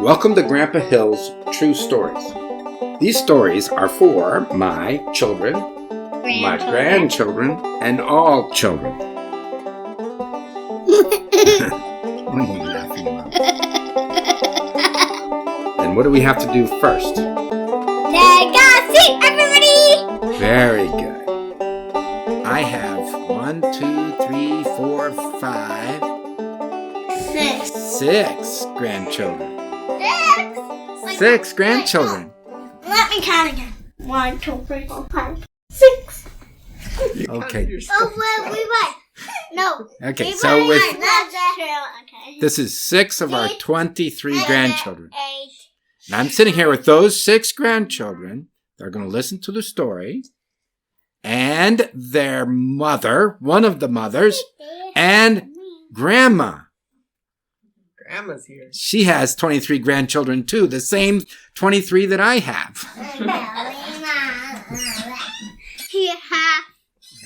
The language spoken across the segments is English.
Welcome to Grandpa Hill's True Stories. These stories are for my children, my grandchildren, and all children. What are you laughing about? And what do we have to do first? Take a seat, everybody! Very good. I have 1, 2, 3, 4, 5, 6 grandchildren. Six grandchildren. Let me count again. 1, 2, 3, 4, 5, 6. Okay. Oh, we won. No. Okay, so with That's true. Okay. this is 6 of our 23 grandchildren. 8. And I'm sitting here with those 6 grandchildren. They're going to listen to the story. And their mother, one of the mothers, and Grandma. Grandma's here. She has 23 grandchildren too, the same 23 that I have.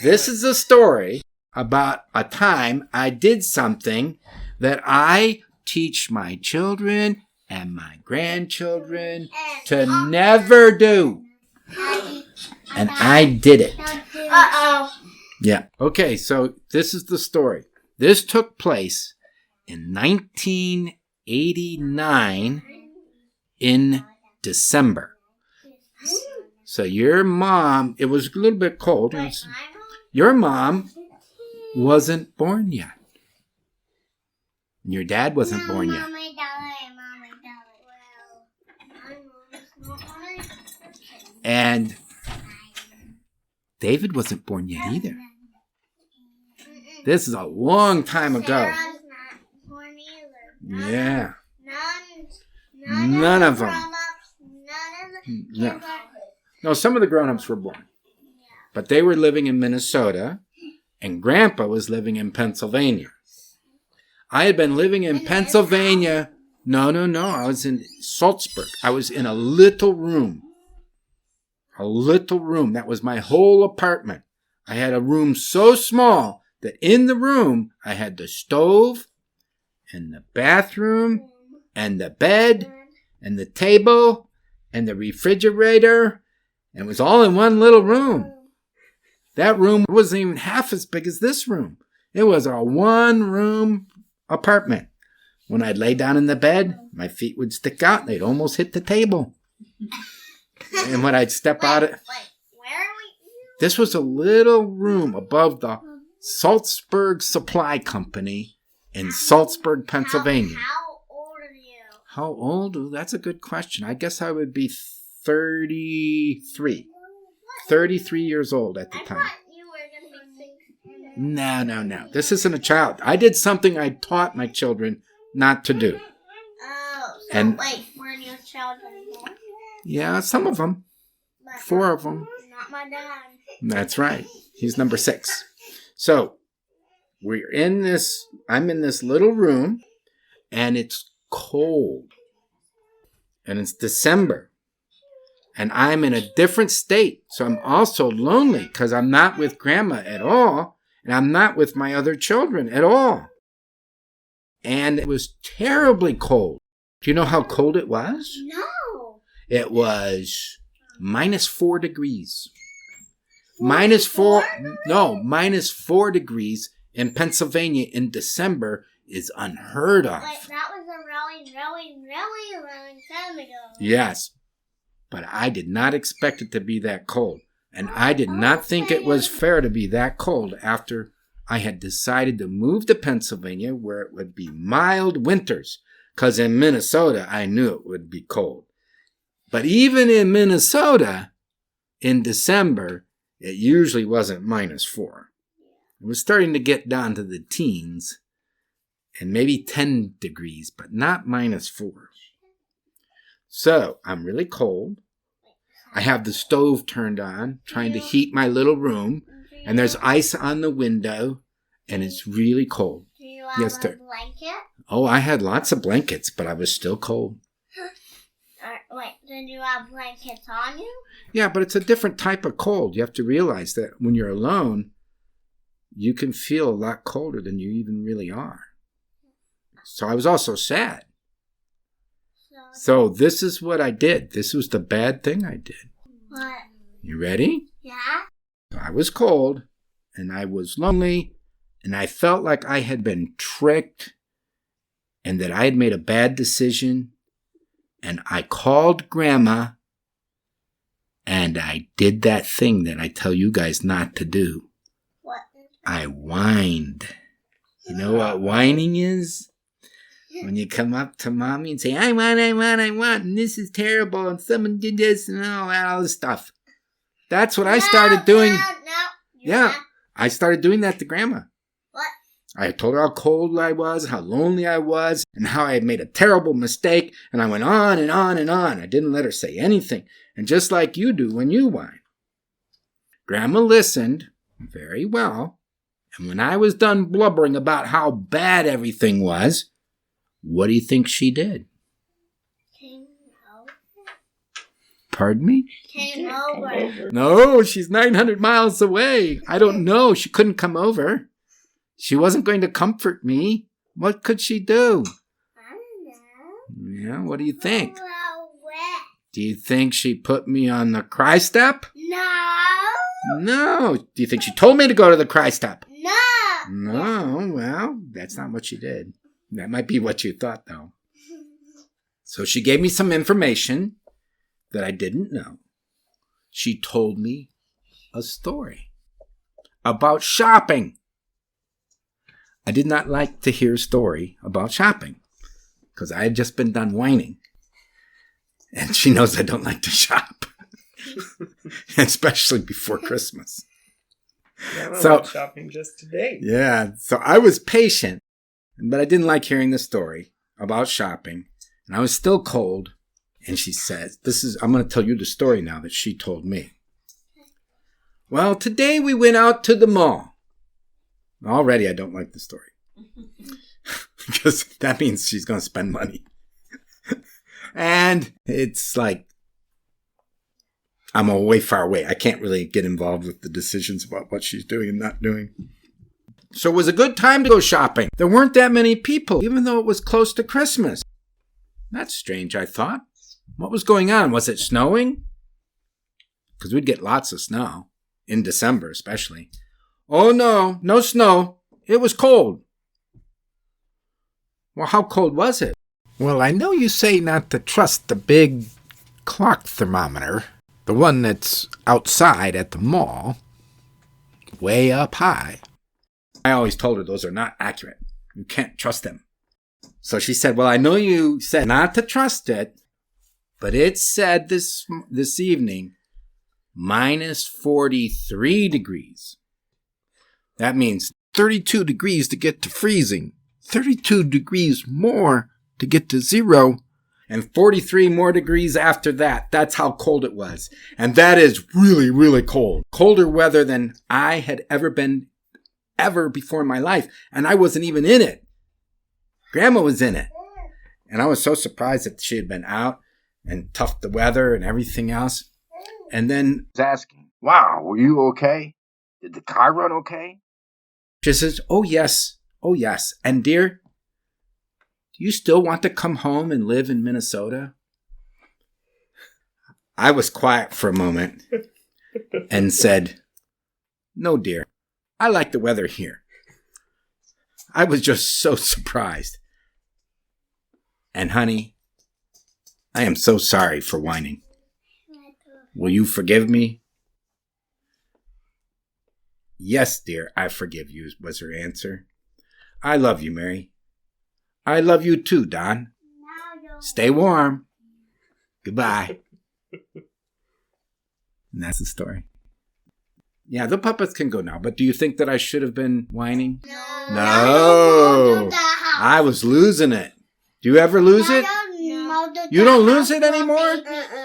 This is a story about a time I did something that I teach my children and my grandchildren to never do. And I did it. Uh-oh. Yeah. Okay, so this is the story. This took place in 1989 in December. So your mom, it was a little bit cold. Your mom wasn't born yet. Your dad wasn't born yet. And David wasn't born yet either. This is a long time ago. Yeah. None of them. No. No, some of the grown-ups were born. But they were living in Minnesota, and Grandpa was living in Pennsylvania. I had been living in Pennsylvania. No. I was in Saltsburg. I was in a little room. A little room. That was my whole apartment. I had a room so small that in the room I had the stove and the bathroom and the bed and the table and the refrigerator. And it was all in one little room. That room wasn't even half as big as this room. It was a one-room apartment. When I'd lay down in the bed, my feet would stick out and they'd almost hit the table. And when I'd step out, Where are we? this was a little room above the Saltsburg Supply Company in Saltsburg, Pennsylvania. How old are you? How old? Oh, that's a good question. I guess I would be 33. 33 years old at the I time. thought you were going to be 6. No. This isn't a child. I did something I taught my children not to do. Oh, so And- wait, were your children born? Yeah, some of them. But 4 of them. Not my dad. That's right. He's number 6. So, I'm in this little room, and it's cold. And it's December. And I'm in a different state. So I'm also lonely because I'm not with Grandma at all. And I'm not with my other children at all. And it was terribly cold. Do you know how cold it was? No. It was -4 degrees. -4 degrees in Pennsylvania in December is unheard of. Wait, that was a really, really, really long time ago. Yes, but I did not expect it to be that cold. And I did not think it was fair to be that cold after I had decided to move to Pennsylvania where it would be mild winters. Because in Minnesota, I knew it would be cold. But even in Minnesota, in December, it usually wasn't -4. It was starting to get down to the teens and maybe 10 degrees, but not -4. So I'm really cold. I have the stove turned on, trying to heat my little room, and there's ice on the window, and it's really cold. Do you have Yes, a dear. blanket? Oh, I had lots of blankets, but I was still cold. Wait, did you have blankets on you? Yeah, but it's a different type of cold. You have to realize that when you're alone, you can feel a lot colder than you even really are. So I was also sad. So So this is what I did. This was the bad thing I did. What? You ready? Yeah? I was cold, and I was lonely, and I felt like I had been tricked, and that I had made a bad decision, and I called Grandma, and I did that thing that I tell you guys not to do. What? I whined. You know what whining is? When you come up to Mommy and say, I want, and this is terrible, and someone did this, and all this stuff. That's what I started doing. No. Yeah, I started doing that to Grandma. What? I told her how cold I was, how lonely I was, and how I had made a terrible mistake, and I went on and on and on. I didn't let her say anything, and just like you do when you whine. Grandma listened very well, and when I was done blubbering about how bad everything was, what do you think she did? Came over. Pardon me? Came over. No, she's 900 miles away. I don't know. She couldn't come over. She wasn't going to comfort me. What could she do? I don't know. Yeah, what do you think? Well, where? Do you think she put me on the cry step? No. No. Do you think she told me to go to the cry step? No. No. Well, that's not what she did. That might be what you thought, though. So she gave me some information that I didn't know. She told me a story about shopping. I did not like to hear a story about shopping because I had just been done whining. And she knows I don't like to shop, especially before Christmas. Yeah, I So- went shopping just today. Yeah, so I was patient, but I didn't like hearing the story about shopping. And I was still cold. And she says, I'm going to tell you the story now that she told me. Well, today we went out to the mall. Already I don't like the story. Because that means she's going to spend money. And it's like, I'm way far away. I can't really get involved with the decisions about what she's doing and not doing. So it was a good time to go shopping. There weren't that many people, even though it was close to Christmas. That's strange, I thought. What was going on? Was it snowing? Because we'd get lots of snow. In December, especially. Oh, no snow. It was cold. Well, how cold was it? Well, I know you say not to trust the big clock thermometer. The one that's outside at the mall. Way up high. I always told her those are not accurate. You can't trust them. So she said, well, I know you said not to trust it, but it said this evening, minus 43 degrees. That means 32 degrees to get to freezing, 32 degrees more to get to zero, and 43 more degrees after that. That's how cold it was. And that is really, really cold. Colder weather than I had ever been before in my life. And I wasn't even in it. Grandma was in it. And I was so surprised that she had been out and toughed the weather and everything else. And then was asking, wow, were you okay? Did the car run okay? she says, oh yes. And dear, do you still want to come home and live in Minnesota? I was quiet for a moment and said, no, dear, I like the weather here. I was just so surprised. And honey, I am so sorry for whining. Will you forgive me? Yes, dear, I forgive you, was her answer. I love you, Mary. I love you too, Don. Stay warm. Goodbye. And that's the story. Yeah, the puppets can go now, but do you think that I should have been whining? No. I was losing it. Do you ever lose it? You don't lose it anymore?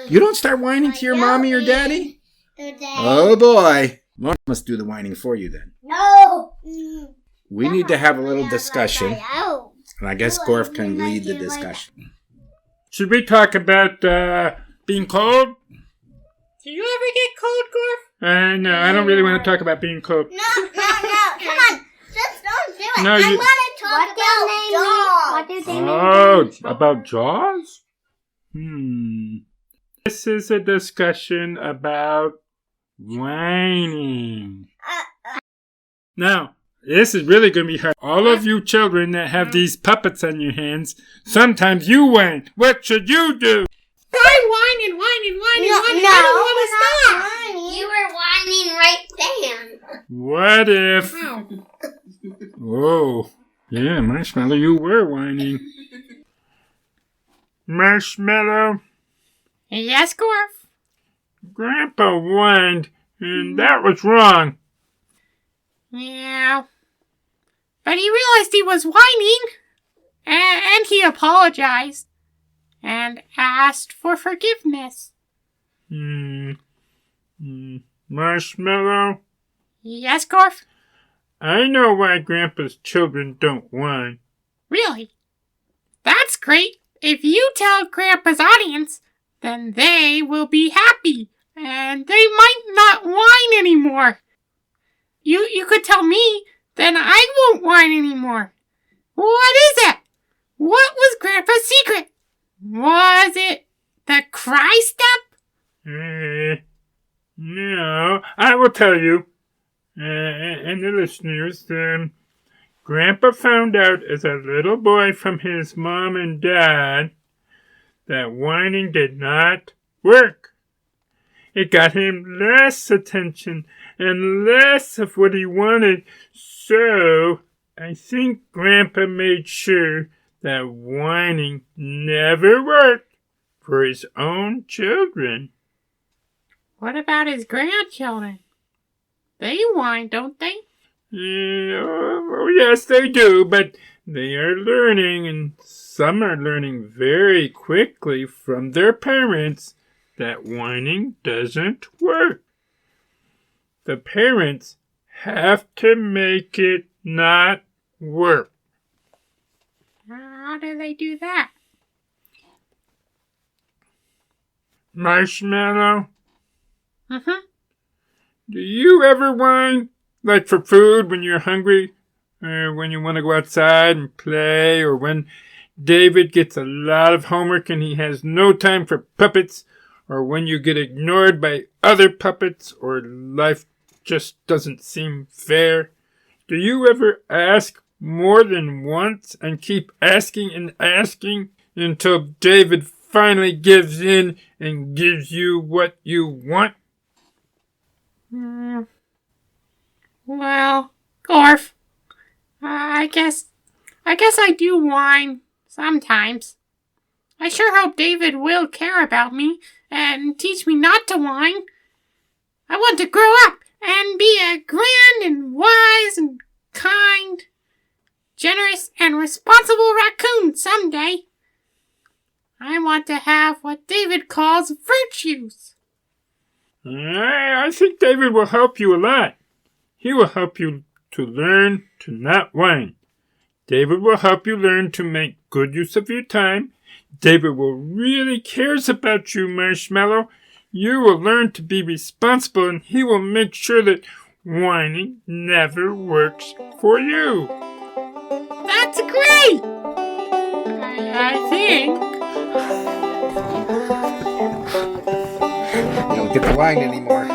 You don't start whining to your mommy or daddy? Oh boy. Lauren must do the whining for you then. No. We need to have a little discussion. And I guess Gorf can lead the discussion. Should we talk about being cold? Do you ever get cold, Gorf? No, I don't really want to talk about being cold. No. Come on. Just don't do it. No, I you- want to talk about dogs. Oh, about Jaws? This is a discussion about whining. Now, this is really going to be hard. All of you children that have these puppets on your hands, sometimes you whine. What should you do? I'm whining. I don't want to stop. You were whining right then. What if... Whoa. Yeah, Marshmallow, you were whining. Marshmallow, Yes, Gorf. Grandpa whined, and that was wrong. Yeah. But he realized he was whining, and he apologized, and asked for forgiveness. Marshmallow, Yes, Gorf? I know why Grandpa's children don't whine. Really? That's great. If you tell Grandpa's audience, then they will be happy, and they might not whine anymore. You could tell me, then I won't whine anymore. What is it? What was Grandpa's secret? Was it the cry step? No, I will tell you. And the listeners, Grandpa found out as a little boy from his mom and dad that whining did not work. It got him less attention and less of what he wanted. So I think Grandpa made sure that whining never worked for his own children. What about his grandchildren? They whine, don't they? Oh, yes, they do, but they are learning, and some are learning very quickly from their parents that whining doesn't work. The parents have to make it not work. How do they do that? Marshmallow, Mm-hmm. do you ever whine? Like for food when you're hungry? Or when you want to go outside and play? Or when David gets a lot of homework and he has no time for puppets? Or when you get ignored by other puppets? Or life just doesn't seem fair? Do you ever ask more than once and keep asking and asking until David finally gives in and gives you what you want? Well, Gorf, I guess I do whine sometimes. I sure hope David will care about me and teach me not to whine. I want to grow up and be a grand and wise and kind, generous and responsible raccoon someday. I want to have what David calls virtues. I think David will help you a lot. He will help you to learn to not whine. David will help you learn to make good use of your time. David will really cares about you, Marshmallow. You will learn to be responsible, and he will make sure that whining never works for you. That's great! I think. You don't get to whine anymore.